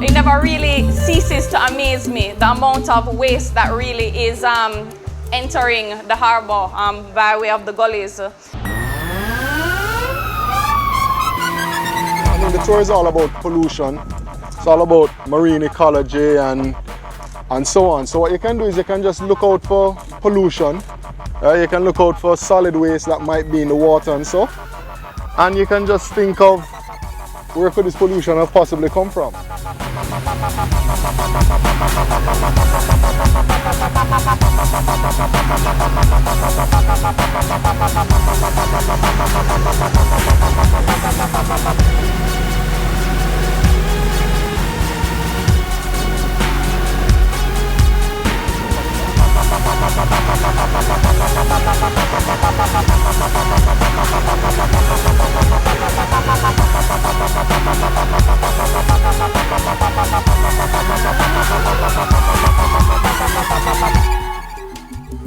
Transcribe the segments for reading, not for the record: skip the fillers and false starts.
it never really ceases to amaze me, the amount of waste that really is entering the harbor by way of the gullies. The tour is all about pollution. It's all about marine ecology and so on. So what you can do is you can just look out for pollution. You can look out for solid waste that might be in the water and so. And you can just think of where could this pollution have possibly come from.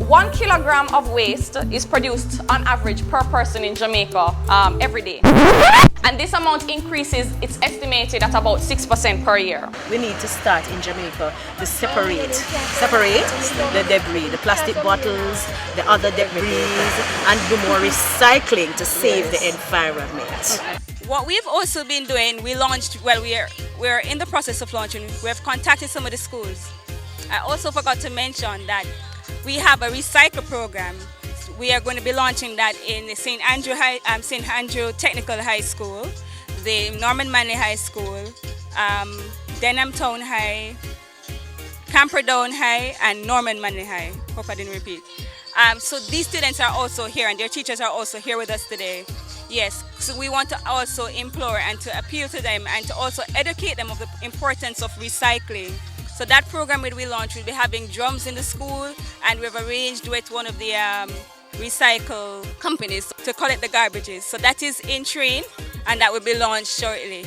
One kilogram of waste is produced on average per person in Jamaica every day. And this amount increases, it's estimated at about 6% per year. We need to start in Jamaica to separate the debris, the plastic bottles, the other debris, and do more recycling to save the environment. What we've also been doing, we're in the process of launching. We have contacted some of the schools. I also forgot to mention that we have a recycle program. We are going to be launching that in the St. Andrew Technical High School, the Norman Manley High School, Denham Town High, Camperdown High, and Norman Manley High. Hope I didn't repeat. So these students are also here, and their teachers are also here with us today. Yes, so we want to also implore and to appeal to them and to also educate them of the importance of recycling. So that program will be launched. We'll be having drums in the school, and we've arranged with one of the recycle companies to collect the garbages. So that is in train, and that will be launched shortly.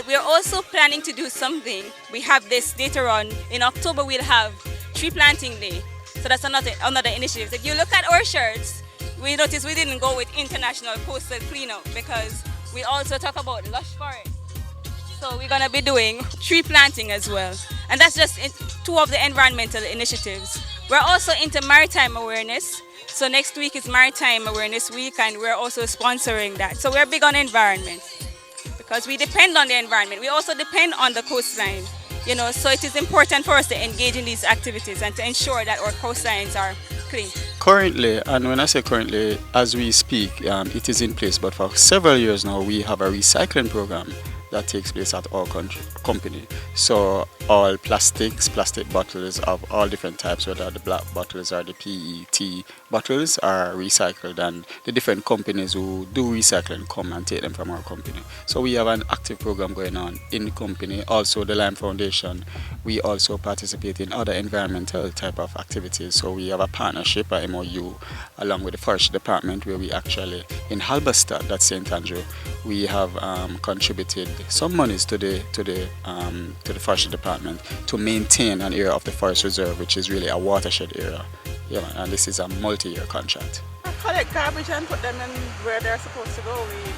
We're also planning to do something. We have this later on. In October, we'll have tree planting day. So that's another initiative. If you look at our shirts, we noticed we didn't go with International Coastal Cleanup because we also talk about lush forest. So we're going to be doing tree planting as well. And that's just two of the environmental initiatives. We're also into maritime awareness. So next week is Maritime Awareness Week, and we're also sponsoring that. So we're big on environment because we depend on the environment. We also depend on the coastline, so it is important for us to engage in these activities and to ensure that our coastlines are clean. Currently, and when I say currently, as we speak, it is in place, but for several years now, we have a recycling program that takes place at our company. So all plastic bottles of all different types, whether the black bottles or the PET bottles, are recycled, and the different companies who do recycling come and take them from our company. So we have an active program going on in the company. Also the Lime Foundation, we also participate in other environmental type of activities. So we have a partnership, a MOU, along with the Forestry Department, where we actually, in Halberstadt, that's St. Andrew, we have contributed some monies to the Forestry Department to maintain an area of the forest reserve, which is really a watershed area. Yeah, and this is a multi-year contract. Collect garbage and put them in where they're supposed to go. We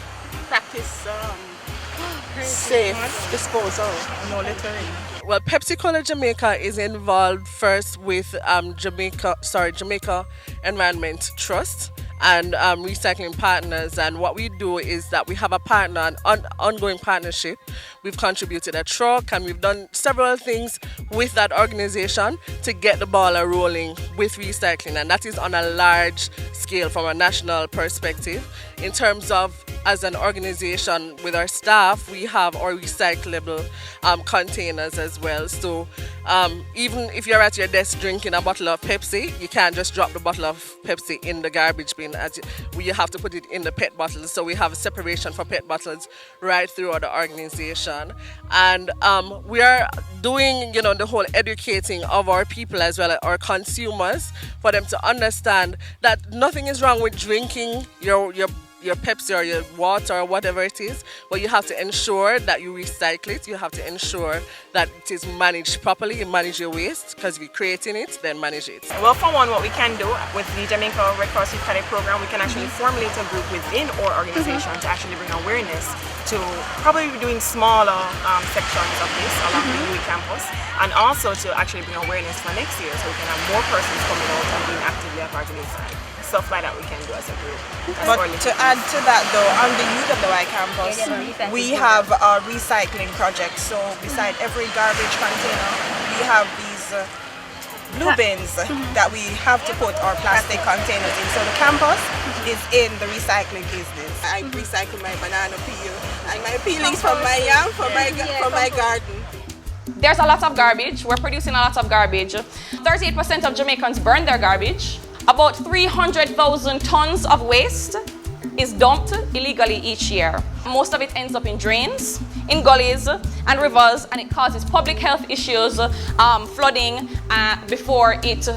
practice safe disposal, no littering. Well, Pepsi Cola Jamaica is involved first with Jamaica Environment Trust and recycling partners, and what we do is that we have a partner, an ongoing partnership. We've contributed a truck, and we've done several things with that organization to get the ball rolling with recycling, and that is on a large scale from a national perspective. In terms of, as an organization with our staff, we have our recyclable containers as well. So even if you're at your desk drinking a bottle of Pepsi, you can't just drop the bottle of Pepsi in the garbage bin. You have to put it in the PET bottles. So we have a separation for PET bottles right throughout the organization. And we are doing, the whole educating of our people as well as our consumers, for them to understand that nothing is wrong with drinking your Pepsi or your water or whatever it is, but you have to ensure that you recycle it. You have to ensure that it is managed properly. You manage your waste, because if you're creating it, then manage it. Well, for one, what we can do with the Jamaica Red Cross Youth Cadet Program, we can actually formulate a group within our organization to actually bring awareness to probably doing smaller sections of this along the campus, and also to actually bring awareness for next year, so we can have more persons coming out and being actively a part of this. Stuff like that we can do as a group. But to add to that though, on the UWI campus, we have a recycling project. So beside every garbage container, we have these blue bins that we have to put our plastic containers in. So the campus is in the recycling business. I recycle my banana peel and my peelings from my yam, from my garden. There's a lot of garbage. We're producing a lot of garbage. 38% of Jamaicans burn their garbage. About 300,000 tons of waste is dumped illegally each year. Most of it ends up in drains, in gullies and rivers, and it causes public health issues, flooding, before it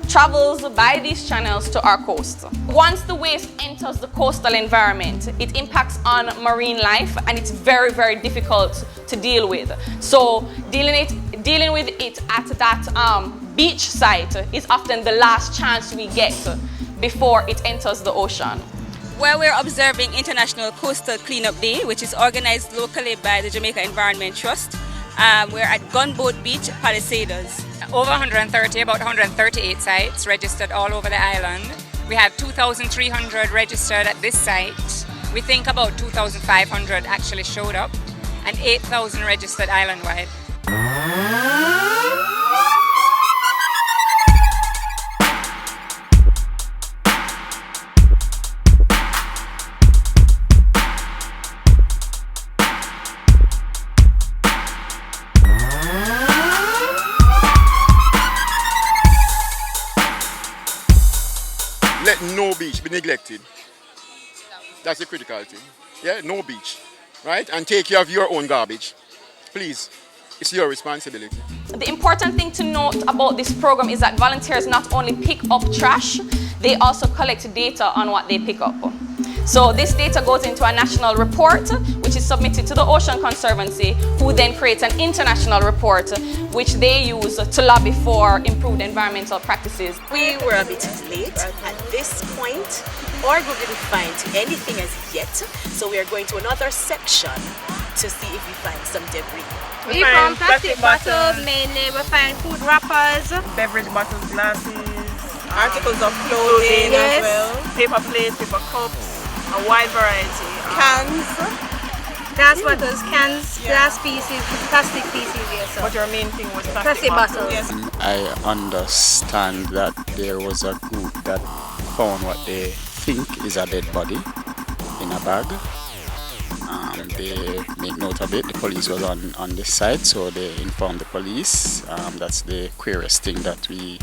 travels by these channels to our coast. Once the waste enters the coastal environment, it impacts on marine life, and it's very, very difficult to deal with. So dealing with it at that beach site is often the last chance we get before it enters the ocean. Where we're observing International Coastal Cleanup Day, which is organized locally by the Jamaica Environment Trust. We're at Gunboat Beach, Palisadoes. Over 130, about 138 sites registered all over the island. We have 2,300 registered at this site. We think about 2,500 actually showed up, and 8,000 registered island-wide. Let no beach be neglected. That's the critical thing. Yeah, no beach, right? And take care of your own garbage. Please, it's your responsibility. The important thing to note about this program is that volunteers not only pick up trash, they also collect data on what they pick up. So this data goes into a national report, which is submitted to the Ocean Conservancy, who then creates an international report, which they use to lobby for improved environmental practices. We were a bit late at this point. Our group didn't find anything as yet, so we are going to another section to see if we find some debris. We found plastic bottles mainly, we find food wrappers, Beverage bottles, glasses, articles of clothing as well, paper plates, paper cups, a wide variety. Cans. glass bottles, cans, glass pieces, plastic pieces, yes. But your main thing was plastic bottles. Yes. I understand that there was a group that found what they think is a dead body in a bag. They make note of it. The police was on the site, so they informed the police. That's the queerest thing that we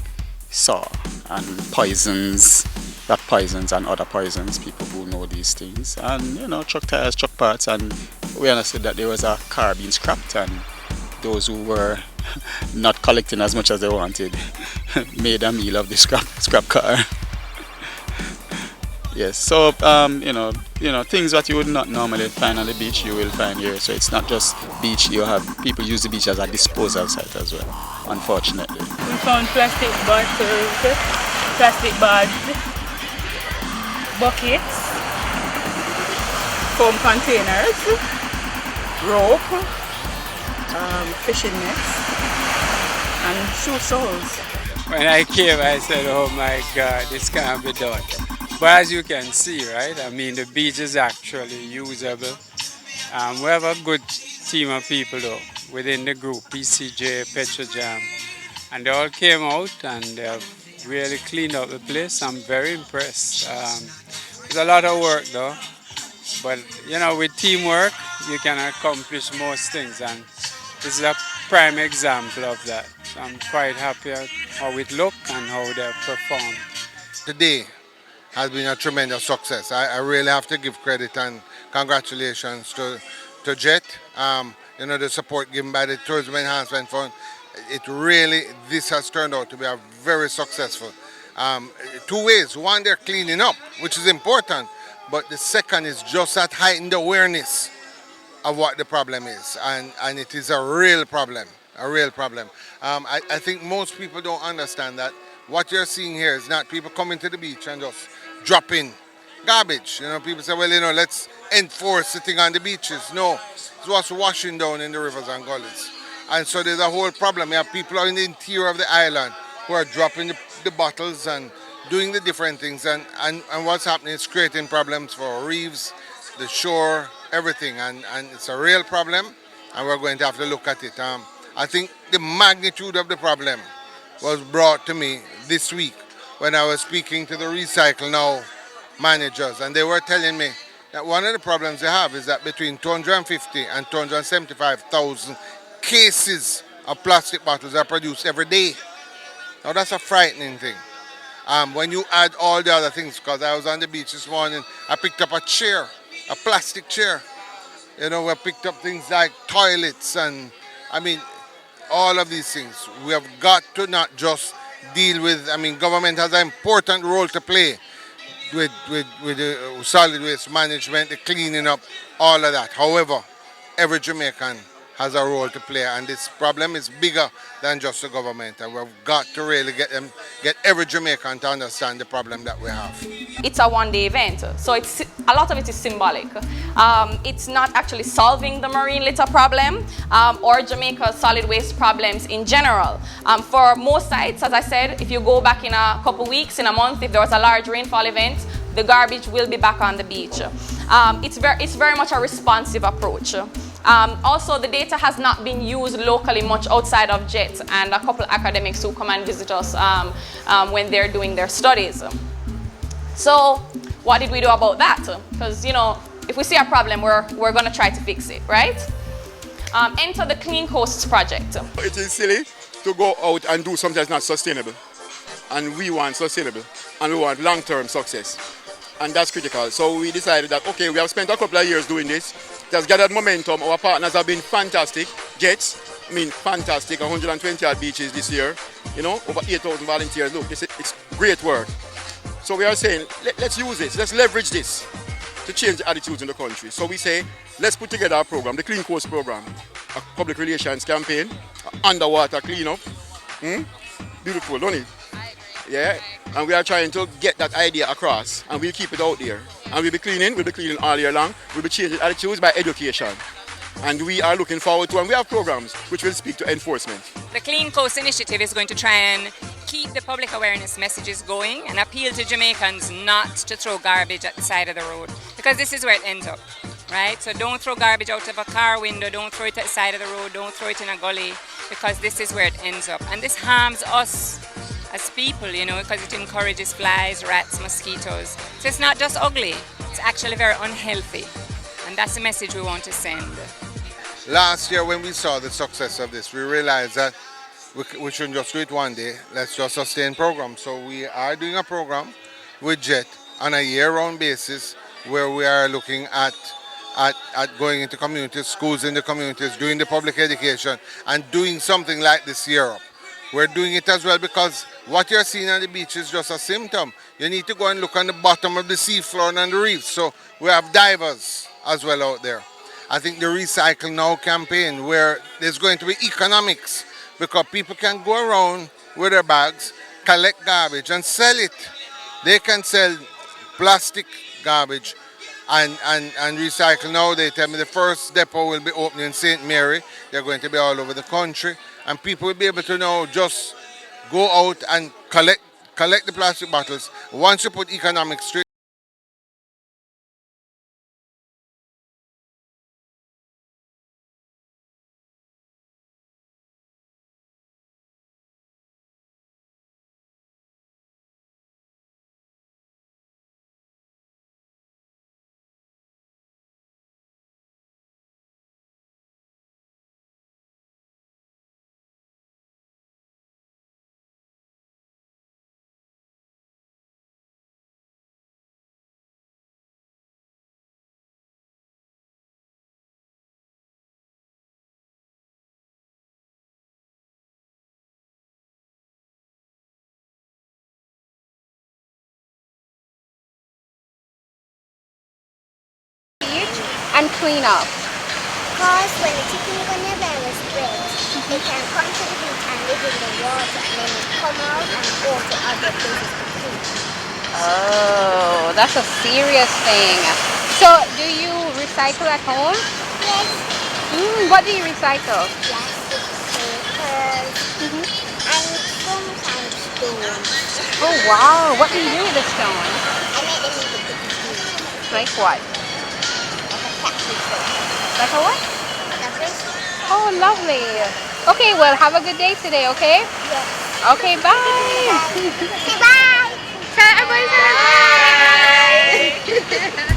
saw. And poisons and other poisons, people who know these things. And you know, truck tires, truck parts, and we understood that there was a car being scrapped, and those who were not collecting as much as they wanted made a meal of the scrap car. Yes, so you know things that you would not normally find on the beach, you will find here. So it's not just beach. You have people use the beach as a disposal site as well, unfortunately. We found plastic bottles, plastic bags, buckets, foam containers, rope, fishing nets, and shoe soles. When I came, I said, oh my God, this can't be done. But as you can see, right, I mean, the beach is actually usable. We have a good team of people though, within the group, PCJ, Petrojam, and they all came out and they have really cleaned up the place. I'm very impressed. It's a lot of work though, but you know, with teamwork, you can accomplish most things, and this is a prime example of that. So I'm quite happy at how it looked and how they performed. Today has been a tremendous success. I really have to give credit and congratulations to JET. You know, the support given by the Tourism Enhancement Fund. This has turned out to be a very successful. Two ways. One, they're cleaning up, which is important, but the second is just that heightened awareness of what the problem is, and it is a real problem, I think most people don't understand that what you're seeing here is not people coming to the beach and just dropping garbage. You know, people say, well, you know, let's enforce sitting on the beaches. No, it's what's washing down in the rivers and gullies. And so there's a whole problem. You have people in the interior of the island who are dropping the bottles and doing the different things. And what's happening is creating problems for reefs, the shore, everything. And it's a real problem, and we're going to have to look at it. I think the magnitude of the problem was brought to me this week when I was speaking to the Recycle Now managers, and they were telling me that one of the problems they have is that between 250 and 275,000 cases of plastic bottles are produced every day. Now that's a frightening thing. When you add all the other things, because I was on the beach this morning, I picked up a chair, a plastic chair. You know, we picked up things like toilets and, I mean, all of these things. We have got to not just deal with, I mean, government has an important role to play with the solid waste management, the cleaning up, all of that. However, every Jamaican has a role to play, and this problem is bigger than just the government, and we've got to really get every Jamaican to understand the problem that we have. It's a one-day event, so a lot of it is symbolic. It's not actually solving the marine litter problem or Jamaica's solid waste problems in general. For most sites, as I said, if you go back in a couple weeks, in a month, if there was a large rainfall event, the garbage will be back on the beach. It's very much a responsive approach. Also, the data has not been used locally much outside of JET and a couple academics who come and visit us when they're doing their studies. So what did we do about that? Because, you know, if we see a problem, we're going to try to fix it, right? Enter the Clean Coasts project. It is silly to go out and do something that's not sustainable. And we want sustainable, and we want long-term success. And that's critical. So we decided that, okay, we have spent a couple of years doing this. It has gathered momentum. Our partners have been fantastic. Jets, I mean, fantastic. 120 odd beaches this year. You know, over 8,000 volunteers. Look, it's great work. So we are saying, let's use this. Let's leverage this to change the attitudes in the country. So we say, let's put together a program, the Clean Coast program, a public relations campaign, underwater cleanup. Beautiful, don't it? Yeah, and we are trying to get that idea across, and we'll keep it out there. And we'll be cleaning all year long. We'll be changing attitudes by education. And we are looking forward to, and we have programs which will speak to enforcement. The Clean Coast Initiative is going to try and keep the public awareness messages going and appeal to Jamaicans not to throw garbage at the side of the road, because this is where it ends up, right? So don't throw garbage out of a car window, don't throw it at the side of the road, don't throw it in a gully, because this is where it ends up. And this harms us as people, you know, because it encourages flies, rats, mosquitoes. So it's not just ugly, it's actually very unhealthy. And that's the message we want to send. Last year when we saw the success of this, we realized that we shouldn't just do it one day, let's just sustain programs. So we are doing a program with JET on a year-round basis where we are looking at going into communities, schools in the communities, doing the public education and doing something like this year up. We're doing it as well because what you're seeing on the beach is just a symptom. You need to go and look on the bottom of the seafloor and on the reef. So we have divers as well out there. I think the Recycle Now campaign, where there's going to be economics, because people can go around with their bags, collect garbage and sell it. They can sell plastic garbage and Recycle Now. They tell me the first depot will be opening in St. Mary. They're going to be all over the country. And people will be able to now just go out and collect the plastic bottles. Once you put economics straight, and clean up. Because when the chicken is on their belly spread, they can come to the beach and live in the water and then they come out and go to other places to clean. Oh, that's a serious thing. So, do you recycle at home? Yes. What do you recycle? Plastics. Oh wow, what do you do with the stone? I made them into cookies. Like what? Like a what? Oh, lovely. Okay, well, have a good day today, okay? Yeah. Okay, bye. Okay, bye. Tell everybody bye.